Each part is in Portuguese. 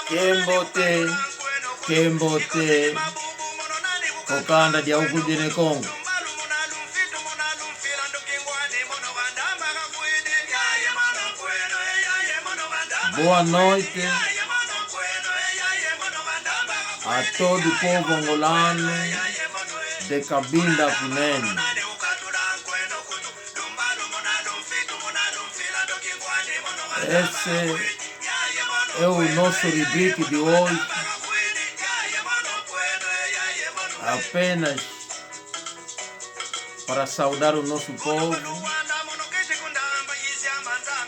Kembote, Kembote, Kokanda dia ukudine Kongo. Boa noite a todo o povo angolano de Cabinda Cunene. Esse é o nosso rubrique de hoje, apenas para saudar o nosso povo.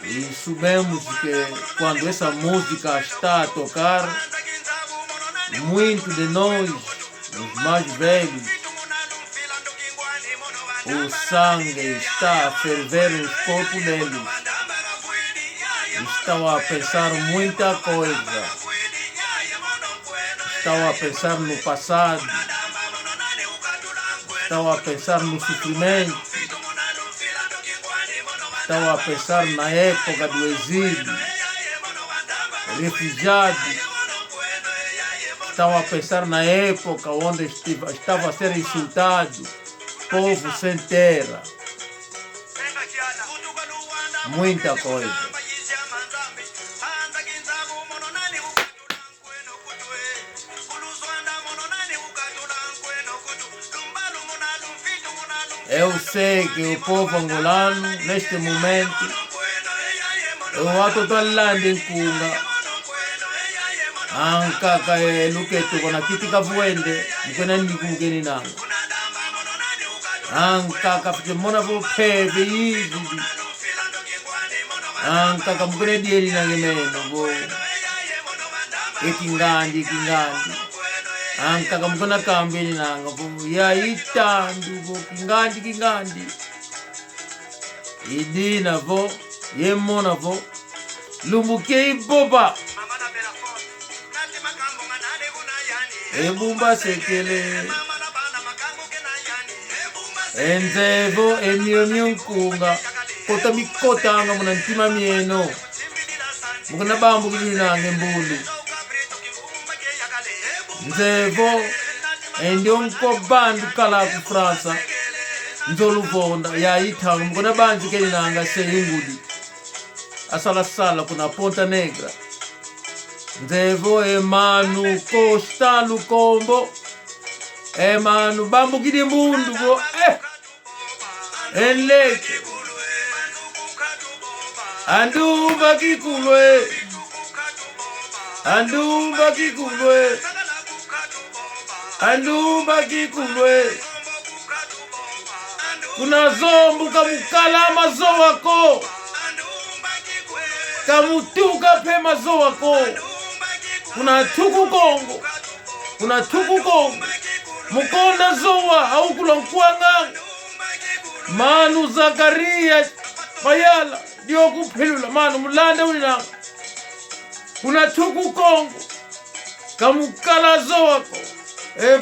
E sabemos que quando essa música está a tocar, muitos de nós, os mais velhos, o sangue está a ferver nos corpos deles. Estão a pensar muita coisa. Estão a pensar no passado. Estão a pensar no sofrimento. Estão a pensar na época do exílio, refugiados. Estão a pensar na época onde estava a ser insultado, povo sem terra. Muita coisa. Eu sei que o povo angolano, neste momento, eu ato talando em Kunga, ankaka luketo kona kitika vuende, mkena nikungeni nanga. Ankaka mona vo peve hivi. Ankaka mkena dieli nangemeno vo. Ekingandi. Ankaka mkona kambeni nanga vo. Ya itandu vo kingandi. Idina vo. Yemona vo. Lumbuke iboba. Ebumba sekele. Enzevo emyomyo nkunga. Kota mikota anga munantima mieno. Mukana bambu kilinange mbulu. Nzevo endio nko bandu kala ku Fransa. Nzolu vonda ya itanga mukana banzi kilinanga sehingudi. Asala kuna Ponta Negra. Nzevo emanu Costa Lukombo. Emanu bambu kidi mbundu go. Enleke. Andumba kikulwe. Kuna zombu kamukala mazo wako. Kamutuka pe mazo wako. Kuna tuku Kongo. Mukonda zowa au kulankwanga. Manu Zakaria Mayala dio kupilula manu mulanda ulina. Kuna tuku Kongo. Kamukala zowako.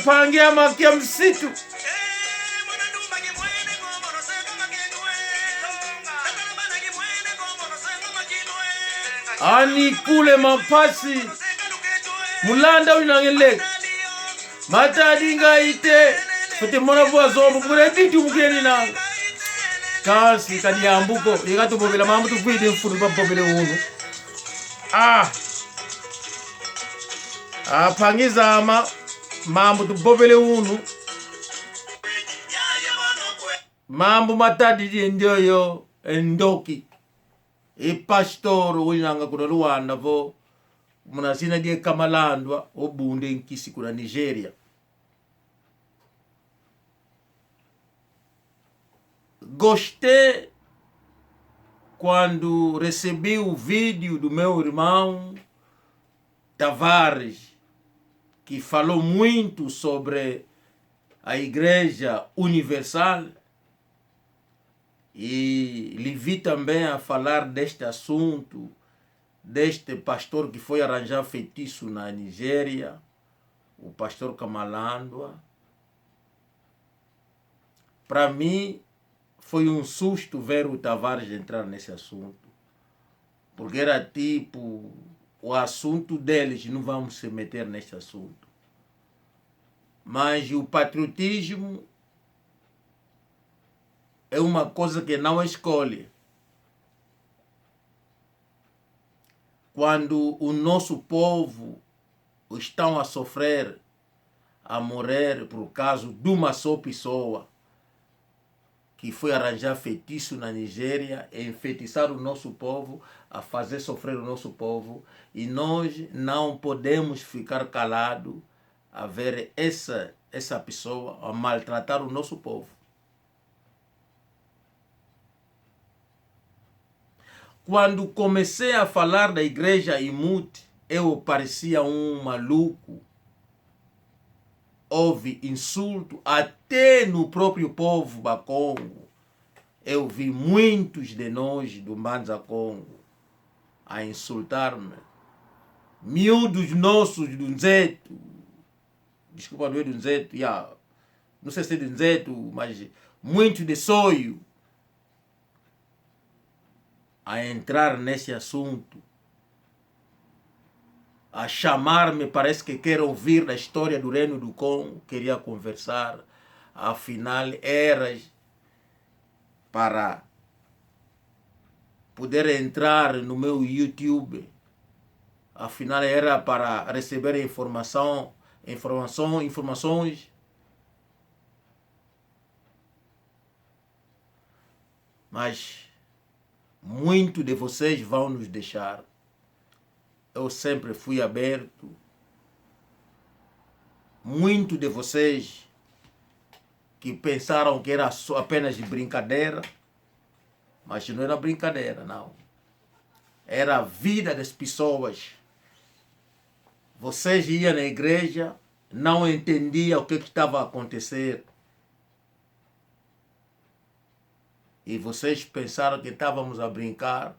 Pangia makia msitu. Ani kule mapasi. Mulanda ulina Matadinga ite. Sote mona vwa zombo. Mkuna ditu mkeni nanga. Kasi kadiambuko. Yekatu bobela mambu tukwide mfuru bobele unu. Pangiza mambu tubobele unu. Mambu matadi ndio yo endoki. Pastor ulinanga kuna Rwanda vo. Munasina die kamalandwa obunde nkisi kuna Nigeria. Gostei quando recebi o vídeo do meu irmão Tavares, que falou muito sobre a Igreja Universal, e lhe vi também a falar deste assunto, deste pastor que foi arranjar feitiço na Nigéria, o pastor Kamalandwa. para mim, foi um susto ver o Tavares entrar nesse assunto. Porque era tipo, o assunto deles, não vamos se meter neste assunto. Mas o patriotismo é uma coisa que não escolhe. Quando o nosso povo estão a sofrer, a morrer por causa de uma só pessoa que foi arranjar feitiço na Nigéria, enfeitiçar o nosso povo, a fazer sofrer o nosso povo, e nós não podemos ficar calados a ver essa pessoa a maltratar o nosso povo. Quando comecei a falar da igreja IMUT, eu parecia um maluco. Houve insulto até no próprio povo do Congo. Eu vi muitos de nós do Mbanza Congo a insultar-me. Miúdos nossos do Nzeto, desculpa, não é do Nzeto, não sei se é do Nzeto, mas muitos de Soio, a entrar nesse assunto, a chamar-me, parece que quer ouvir da história do Reino do Congo, queria conversar, afinal era para poder entrar no meu YouTube, afinal era para receber informações, mas muitos de vocês vão nos deixar. Eu sempre fui aberto. Muitos de vocês que pensaram que era só apenas de brincadeira, mas não era brincadeira, não. Era a vida das pessoas. Vocês iam na igreja, não entendiam o que estava a acontecer. E vocês pensaram que estávamos a brincar.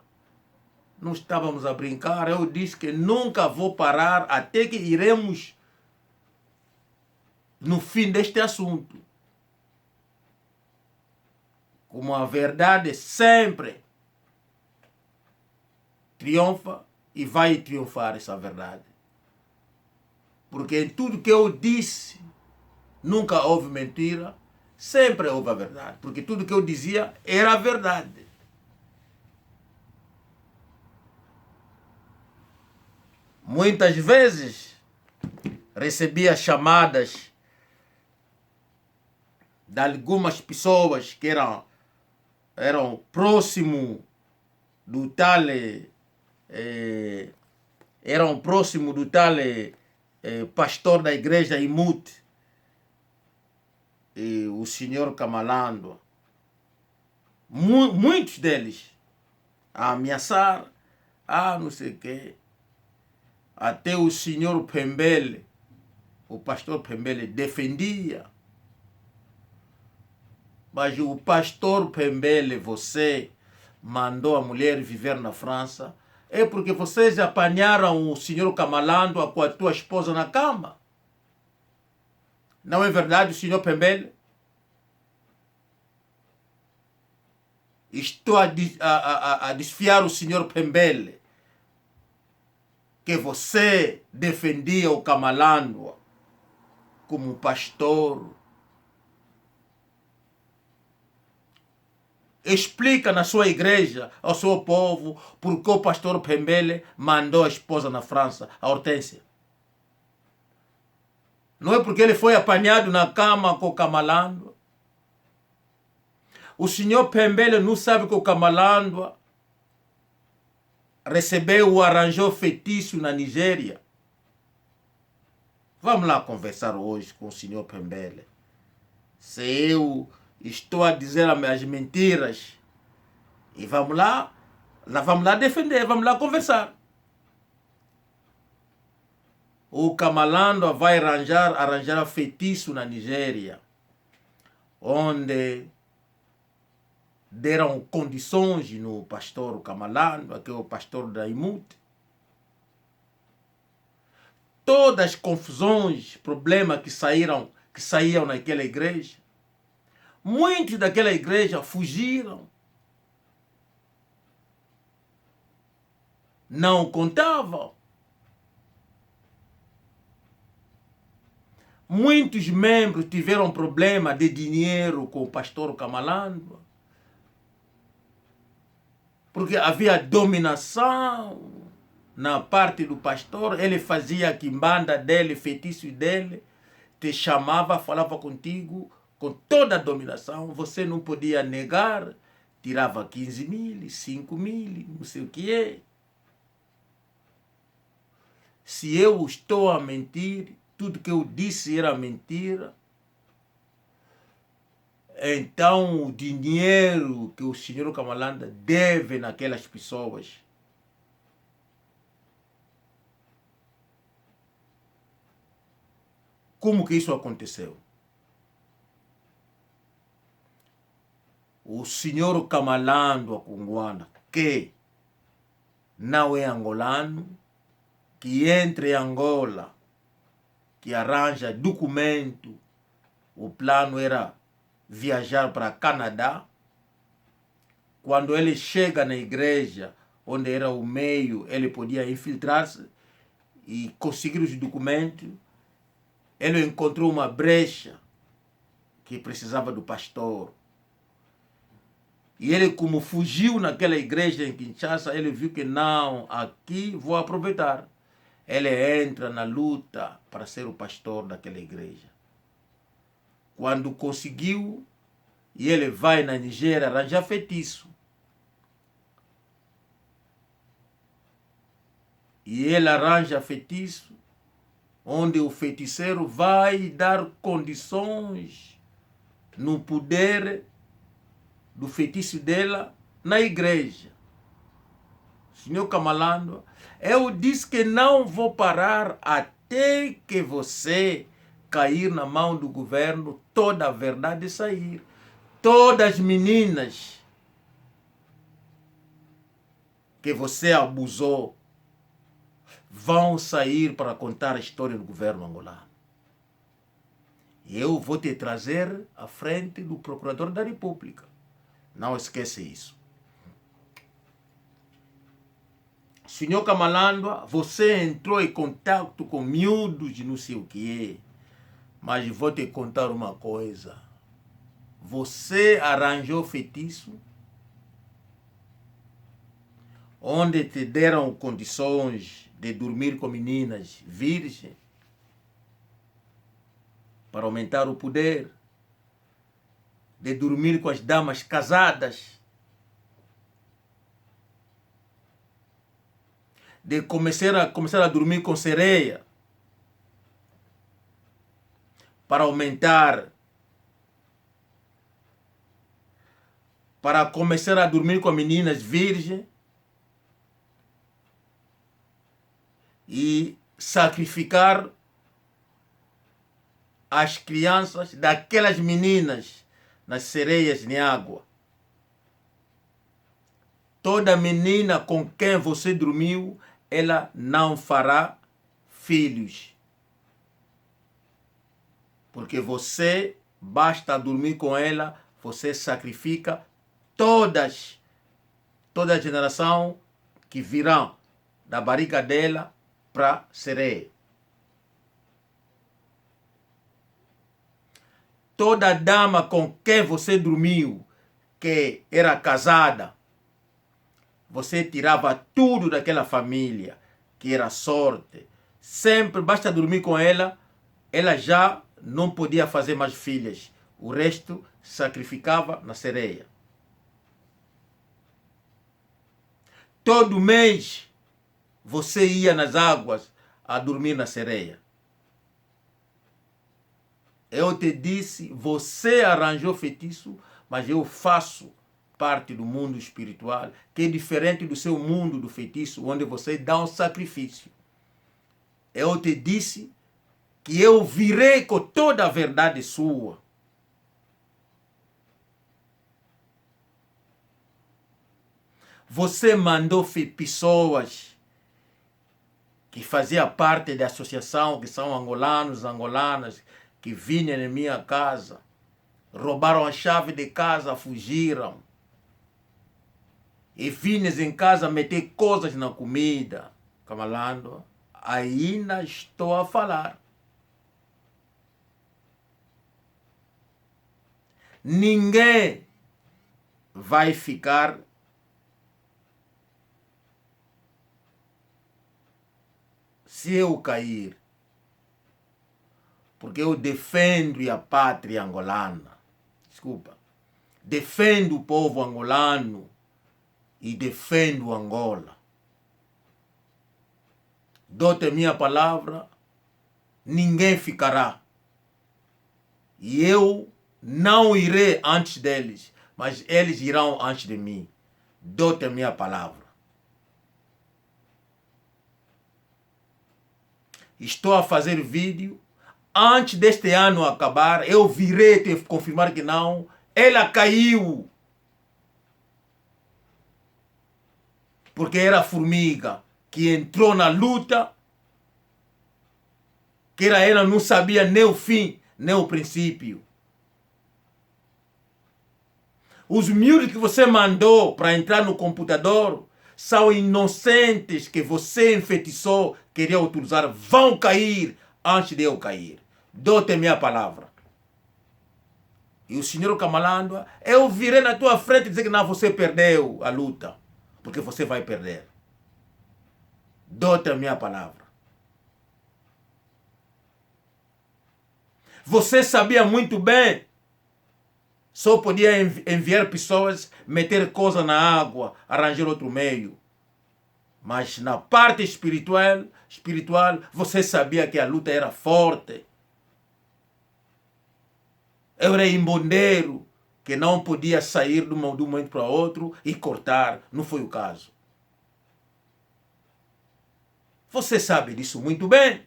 Não estávamos a brincar. Eu disse que nunca vou parar até que iremos no fim deste assunto. Como a verdade sempre triunfa e vai triunfar essa verdade. Porque em tudo que eu disse, nunca houve mentira, sempre houve a verdade. Porque tudo que eu dizia era a verdade. Muitas vezes recebia chamadas de algumas pessoas que eram próximo do tal pastor da igreja IMUT, o senhor Kamalando. Muitos deles a ameaçar, não sei o quê. Até o senhor Pembele, o pastor Pembele, defendia. Mas o pastor Pembele, você mandou a mulher viver na França, é porque vocês apanharam o senhor Kamalando com a tua esposa na cama. Não é verdade, o senhor Pembele? Estou a desfiar o senhor Pembele, que você defendia o Kamalando como pastor. Explica na sua igreja, ao seu povo, porque o pastor Pembele mandou a esposa na França, a Hortência. Não é porque ele foi apanhado na cama com o Kamalando. O senhor Pembele não sabe que o Kamalando recebeu ou arranjou feitiço na Nigéria. Vamos lá conversar hoje com o senhor Pembele. Se eu estou a dizer as mentiras, e vamos lá defender, vamos lá conversar. O Kamalando vai arranjar feitiço na Nigéria, onde deram condições no pastor Kamalando, que é o pastor da IMUT. Todas as confusões, problemas que saíam naquela igreja, Muitos daquela igreja fugiram. Não contavam. Muitos membros tiveram problema de dinheiro com o pastor Kamalandwa, porque havia dominação na parte do pastor. Ele fazia a quimbanda dele, feitiço dele, te chamava, falava contigo com toda a dominação. Você não podia negar, tirava 15 mil, 5 mil, não sei o que é. Se eu estou a mentir, tudo que eu disse era mentira, então o dinheiro que o senhor Kamalandwa deve naquelas pessoas, como que isso aconteceu? O senhor Kamalandwa Kungwana, que não é angolano, que entra em Angola, que arranja documento, o plano era viajar para Canadá. Quando ele chega na igreja, onde era o meio, ele podia infiltrar-se e conseguir os documentos. Ele encontrou uma brecha que precisava do pastor. E ele, como fugiu naquela igreja em Kinshasa, ele viu que não, aqui vou aproveitar. Ele entra na luta para ser o pastor daquela igreja. Quando conseguiu, e ele vai na Nigéria arranjar feitiço. E ele arranja feitiço, onde o feiticeiro vai dar condições no poder do feitiço dela na igreja. Senhor Kamalandwa, eu disse que não vou parar até que você cair na mão do governo, toda a verdade sair. Todas as meninas que você abusou vão sair para contar a história do governo angolano. E eu vou te trazer à frente do Procurador da República. Não esqueça isso. Senhor Kamalandwa, você entrou em contato com miúdos de não sei o que é. Mas vou te contar uma coisa. Você arranjou feitiço onde te deram condições de dormir com meninas virgens para aumentar o poder, de dormir com as damas casadas, de começar a dormir com sereia, para aumentar, para começar a dormir com meninas virgens e sacrificar as crianças daquelas meninas nas sereias de água. Toda menina com quem você dormiu, ela não fará filhos. Porque você, basta dormir com ela, você sacrifica toda a geração que virão da barriga dela para sereia. Toda dama com quem você dormiu, que era casada, você tirava tudo daquela família, que era sorte. Sempre basta dormir com ela, ela já não podia fazer mais filhas. O resto sacrificava na sereia. Todo mês você ia nas águas a dormir na sereia. Eu te disse, você arranjou feitiço, mas eu faço parte do mundo espiritual, que é diferente do seu mundo do feitiço, onde você dá um sacrifício. Eu te disse que eu virei com toda a verdade sua. Você mandou pessoas que faziam parte da associação, que são angolanos, angolanas, que vinham na minha casa, roubaram a chave de casa, fugiram. E vinhas em casa meter coisas na comida. Camalando, ainda estou a falar. Ninguém vai ficar se eu cair, porque eu defendo a pátria angolana. Desculpa. Defendo o povo angolano e defendo Angola. Dou-te minha palavra, ninguém ficará. E eu não irei antes deles, mas eles irão antes de mim. Dou-te minha palavra. Estou a fazer vídeo. Antes deste ano acabar, eu virei te confirmar que não. Ela caiu. Porque era a formiga que entrou na luta. Que ela não sabia nem o fim, nem o princípio. Os miúdos que você mandou para entrar no computador são inocentes que você enfeitiçou, queria utilizar, vão cair antes de eu cair. Dou-te minha palavra. E o senhor Camalando, eu virei na tua frente dizer que não, você perdeu a luta, porque você vai perder. Dou-te a minha palavra. Você sabia muito bem, só podia enviar pessoas, meter coisa na água, arranjar outro meio. Mas na parte espiritual, você sabia que a luta era forte. Eu era embondeiro, que não podia sair de um momento para outro e cortar. Não foi o caso. Você sabe disso muito bem.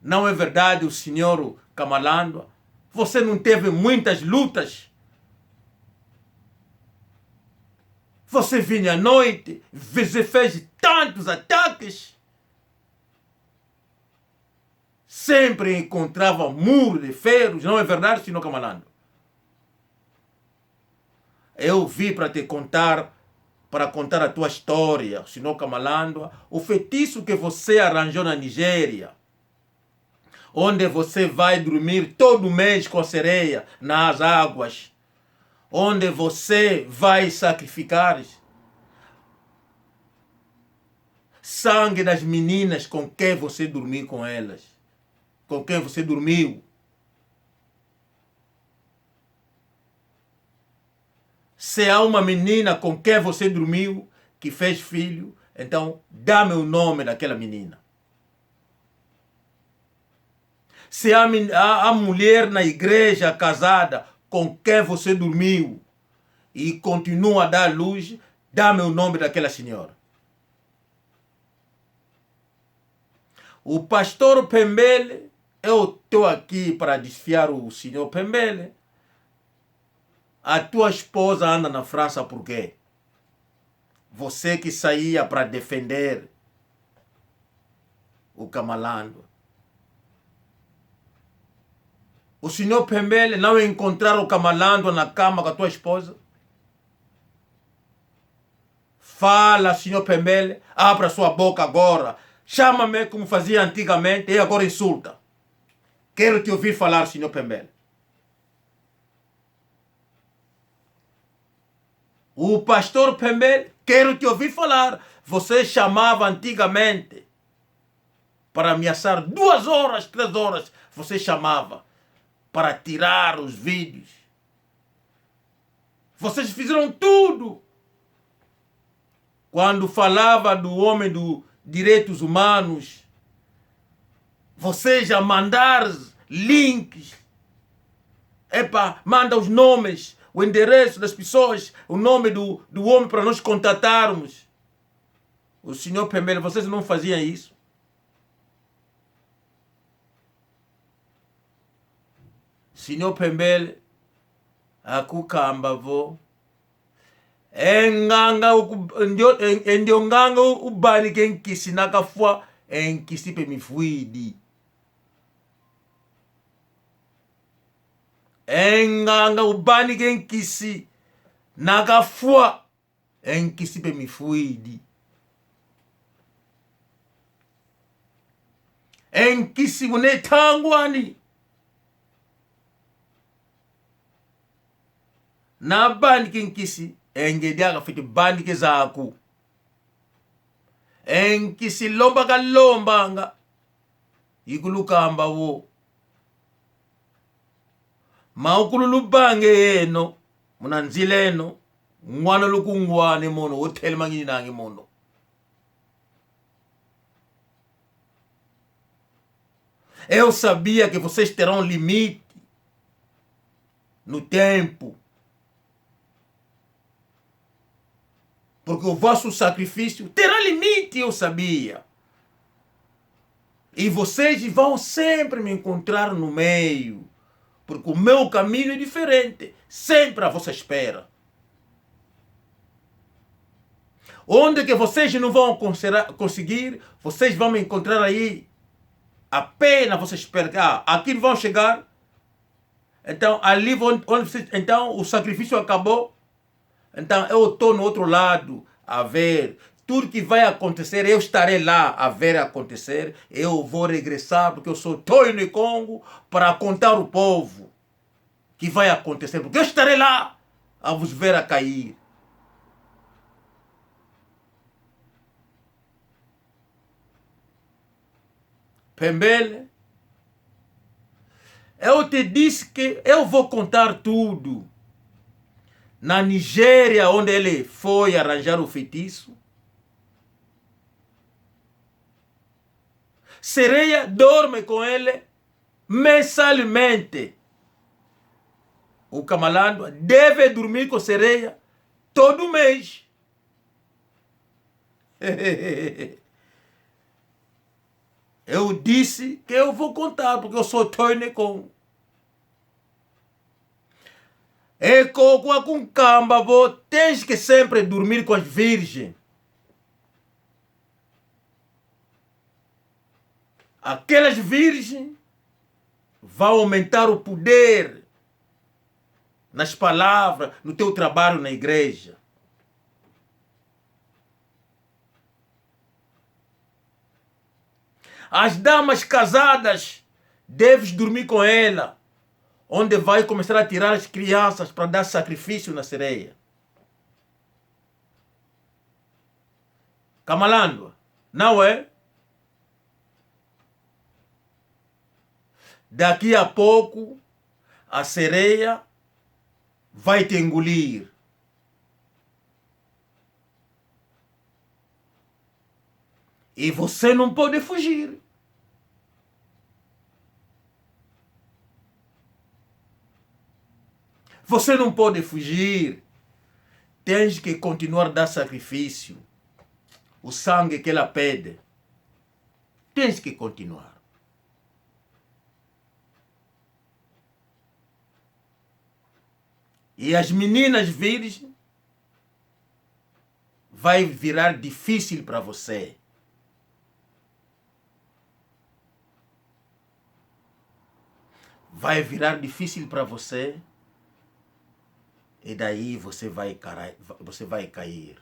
Não é verdade, o senhor Camalando? Você não teve muitas lutas? Você vinha à noite, você fez tantos ataques. Sempre encontrava muro de ferros, não é verdade, senhor Camalando? Eu vi para te contar, para contar a tua história, senhor Camalando, o feitiço que você arranjou na Nigéria, onde você vai dormir todo mês com sereia nas águas, onde você vai sacrificar sangue das meninas com quem você dormiu com elas, com quem você dormiu. Se há uma menina com quem você dormiu, que fez filho, então dá-me o nome daquela menina. Se há mulher na igreja casada com quem você dormiu e continua a dar luz, dá-me o nome daquela senhora. O pastor Pembele, eu estou aqui para desfiar o senhor Pembele. A tua esposa anda na França por quê? Você que saía para defender o Camalando. O senhor Pembele não encontrar o Camalando na cama com a tua esposa? Fala, senhor Pembele, abra sua boca agora. Chama-me como fazia antigamente e agora insulta. Quero te ouvir falar, senhor Pembele. O pastor Pembele, quero te ouvir falar. Você chamava antigamente para ameaçar 2 horas, 3 horas. Você chamava para tirar os vídeos. Vocês fizeram tudo. Quando falava do homem dos direitos humanos, vocês já mandaram links. Manda os nomes, o endereço das pessoas, o nome do homem para nós contatarmos. O senhor Pembele, vocês não faziam isso? Senhor Pembele, akukamba vo. Enganga ndio nganga ubani kenkisi nakafua enkisi pe mifuidi. enganga ubani kenkisi nakafua enkisi pe mifuidi enkisi unetangwani na bani kenkisi engediaga fiti bani ke zaku enkisi lomba kalombanga ikulukamba wo maukululubange yeno munanzileno ngwana lukungwane mono hotel mangini nange mono eu sabia que vocês terão limite no tempo, porque o vosso sacrifício terá limite, eu sabia. E vocês vão sempre me encontrar no meio, porque o meu caminho é diferente, sempre à vossa espera. Onde que vocês não vão conseguir, vocês vão me encontrar aí, apenas vocês esperam. Aqui vão chegar, então ali onde vocês, então o sacrifício acabou, então eu estou no outro lado a ver. Tudo que vai acontecer, eu estarei lá a ver acontecer. Eu vou regressar, porque eu sou Toyo Congo, para contar ao povo que vai acontecer, porque eu estarei lá a vos ver a cair. Pembele, eu te disse que eu vou contar tudo. Na Nigéria, onde ele foi arranjar o feitiço, Sereia dorme com ele mensalmente. O Kamalandwa deve dormir com Sereia todo mês. Eu disse que eu vou contar, porque eu sou Toyo Congo. E com camba, tens que sempre dormir com as virgens. Aquelas virgens vão aumentar o poder nas palavras, no teu trabalho na igreja. As damas casadas, deves dormir com ela, onde vai começar a tirar as crianças para dar sacrifício na sereia. Kamalandwa, não é? Daqui a pouco, a sereia vai te engolir. E você não pode fugir. Você não pode fugir. Tens que continuar a dar sacrifício. O sangue que ela pede. Tens que continuar. E as meninas virgens vai virar difícil para você. Vai virar difícil para você. E daí você vai cair.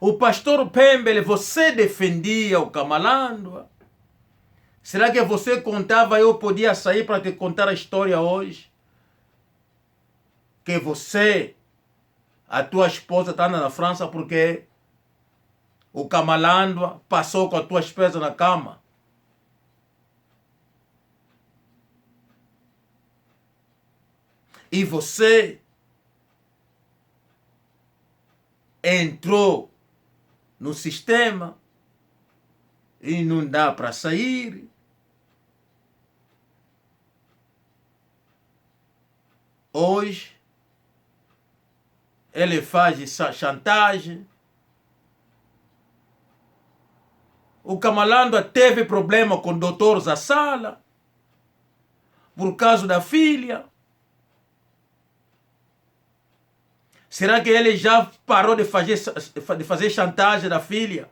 O pastor Pembele, você defendia o Kamalandwa? Será que você contava, eu podia sair para te contar a história hoje? Que você, a tua esposa está na França porque o Kamalandwa passou com a tua esposa na cama? E você entrou no sistema e não dá para sair. Hoje, ele faz chantagem. O Kamalandwa teve problema com o doutor Zassala por causa da filha. Será que ele já parou de fazer chantagem da filha?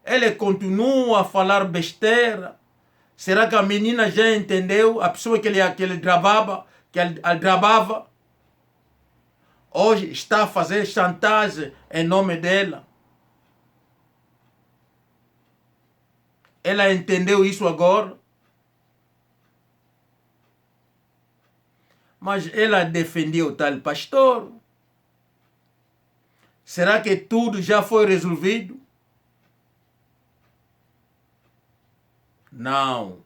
Ele continua a falar besteira. Será que a menina já entendeu? A pessoa que ele gravava, hoje está a fazer chantagem em nome dela. Ela entendeu isso agora? Mas ela defendia o tal pastor. Será que tudo já foi resolvido? Não.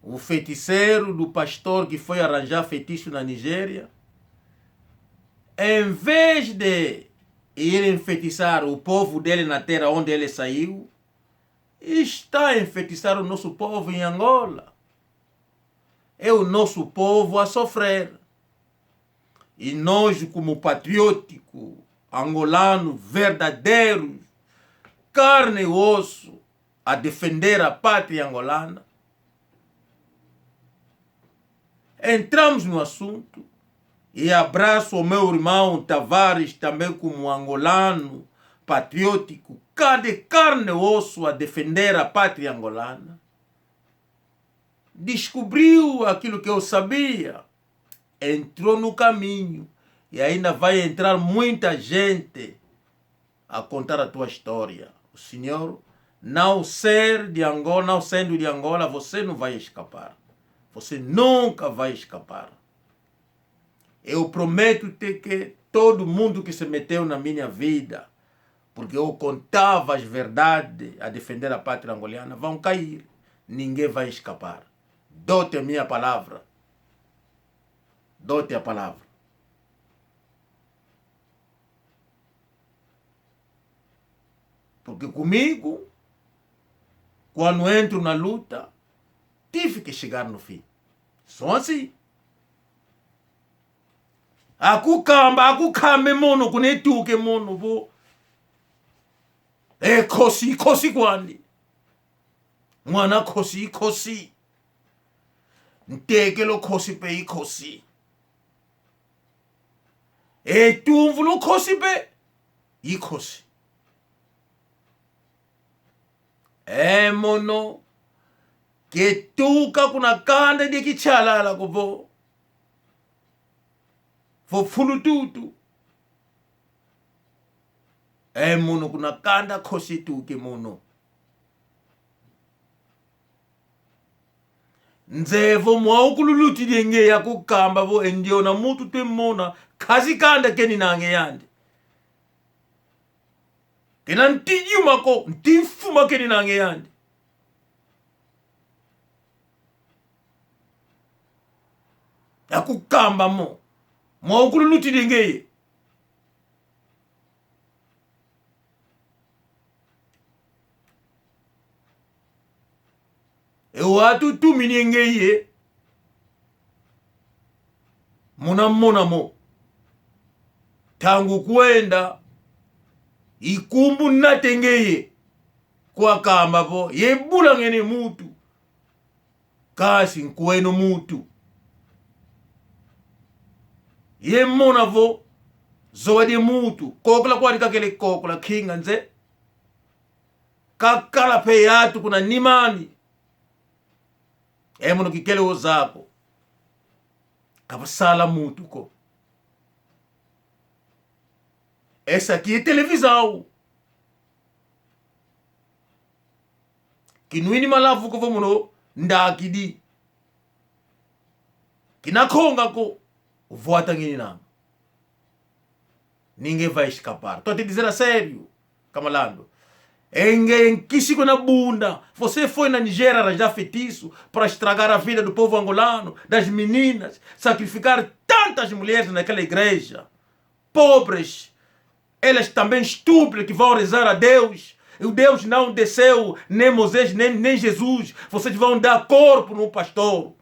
O feiticeiro do pastor que foi arranjar feitiço na Nigéria, em vez de ir enfeitiçar o povo dele na terra onde ele saiu, está a enfeitiçar o nosso povo em Angola. É o nosso povo a sofrer. E nós, como patriótico, angolano, verdadeiro, carne e osso, a defender a pátria angolana, entramos no assunto e abraço o meu irmão Tavares, também como angolano, patriótico, de carne e osso a defender a pátria angolana. Descobriu aquilo que eu sabia, entrou no caminho e ainda vai entrar muita gente a contar a tua história. O Senhor, não sendo de Angola, você não vai escapar. Você nunca vai escapar. Eu prometo-te que todo mundo que se meteu na minha vida, porque eu contava as verdades a defender a pátria angolana, vão cair. Ninguém vai escapar. Dou-te a minha palavra. Dou-te a palavra. Porque comigo, quando entro na luta, tive que chegar no fim. Só assim. Akukame mono kunetuke mono bo. Kosi kwandi. Mwana kosi. Ntekelo kosi pe kosi. Tumvulo kosi pe kosi. Mono ketuka kuna kanda de kichalala kubo. Fo fulututu. Mono kuna kanda kosi tuke mono. Nzevo mwaukuluti denge ya kukamba vo endio na mutu temona kazi kanda keni nange yande. Kena ntijuma ko ntifuma keni nange yande. Ya kukamba mo mwaukuluti denge. Watu tuminengeye muna mo tangu kwenda ikumbu natengeye kwa kamba po yebula ngene mutu kasi nkweno mutu yemona vo zoade mutu kokula kwa nikakele kokula kinga nze kakala pe yatu kuna nimani mono kikele ozako kabasala mutu ko. Essa aqui é televisão. Que no inima lavu ko vomuno ndakidi. Kinakonga ko voata ngini na. Ninguém vai escapar. Tô te dizendo a sério, camalando. Enkishiko na bunda. Você foi na Nigéria arranjar feitiço para estragar a vida do povo angolano, das meninas, sacrificar tantas mulheres naquela igreja. Pobres. Elas também estúpidas que vão rezar a Deus. E o Deus não desceu, nem Moisés, nem Jesus. Vocês vão dar corpo no pastor.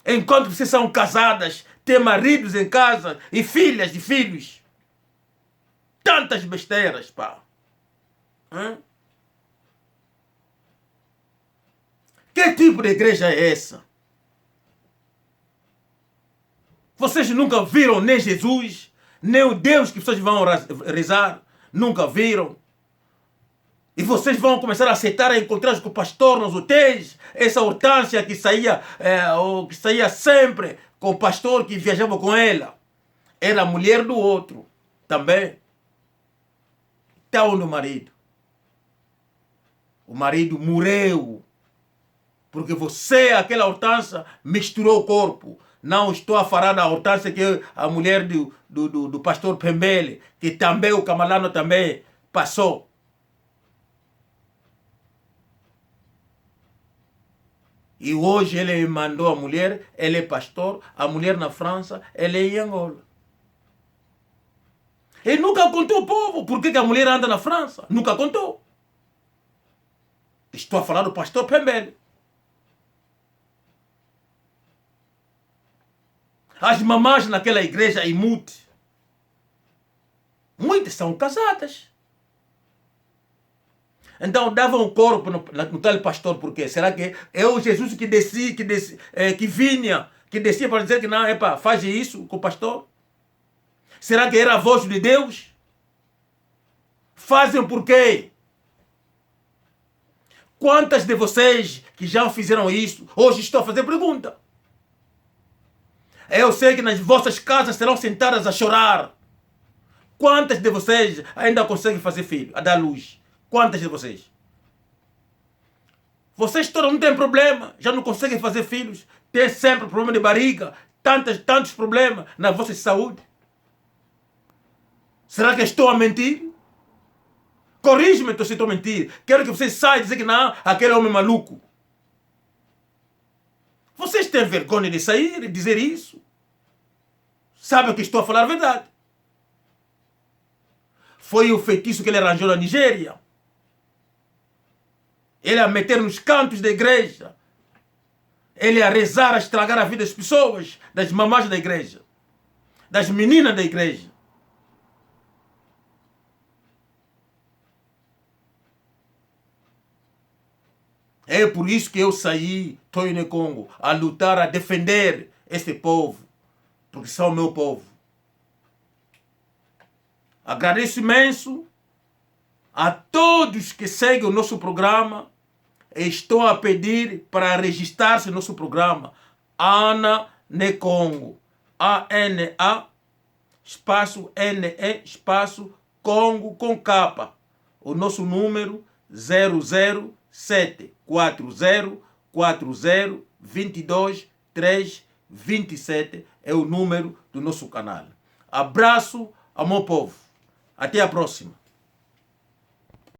Enquanto vocês são casadas, têm maridos em casa e filhas de filhos. Tantas besteiras, pá. Que tipo de igreja é essa? Vocês nunca viram nem Jesus, nem o Deus que vocês vão rezar? Nunca viram? E vocês vão começar a aceitar a encontrar com o pastor nos hotéis. Essa Hortência que saía sempre com o pastor que viajava com ela. Era a mulher do outro também. Está onde o marido? O marido morreu. Porque você, aquela Hortência, misturou o corpo. Não estou a falar da Hortência que é a mulher do pastor Pembele, que também o Camalano também passou. E hoje ele mandou a mulher, ele é pastor, a mulher na França, ele é em Angola. Ele nunca contou ao povo por que a mulher anda na França. Nunca contou. Estou a falar do pastor Pembele. As mamães naquela igreja em Mute, muitas são casadas. Então davam um corpo no tal pastor, por quê? Será que é o Jesus que descia, que vinha, que descia para dizer que não, faz isso com o pastor? Será que era a voz de Deus? Fazem por quê? Quantas de vocês que já fizeram isso, hoje estou a fazer pergunta? Eu sei que nas vossas casas serão sentadas a chorar. Quantas de vocês ainda conseguem fazer filho, a dar luz? Quantas de vocês? Vocês todos não têm problema, já não conseguem fazer filhos, têm sempre problema de barriga, tantos problemas na vossa saúde. Será que estou a mentir? Corrige-me se estou a mentir. Quero que vocês saiam e dizer que não, aquele homem maluco. Vocês têm vergonha de sair e dizer isso? Sabem que estou a falar a verdade. Foi o feitiço que ele arranjou na Nigéria. Ele a meter nos cantos da igreja. Ele a rezar, a estragar a vida das pessoas, das mamães da igreja, das meninas da igreja. É por isso que eu saí, estou no Congo, a lutar, a defender esse povo, porque são o meu povo. Agradeço imenso a todos que seguem o nosso programa. Estou a pedir para registrar-se no nosso programa. Ana Nekongo. A-N-A, espaço N-E, espaço Congo com capa. O nosso número 0074040223227 é o número do nosso canal. Abraço ao meu povo. Até a próxima.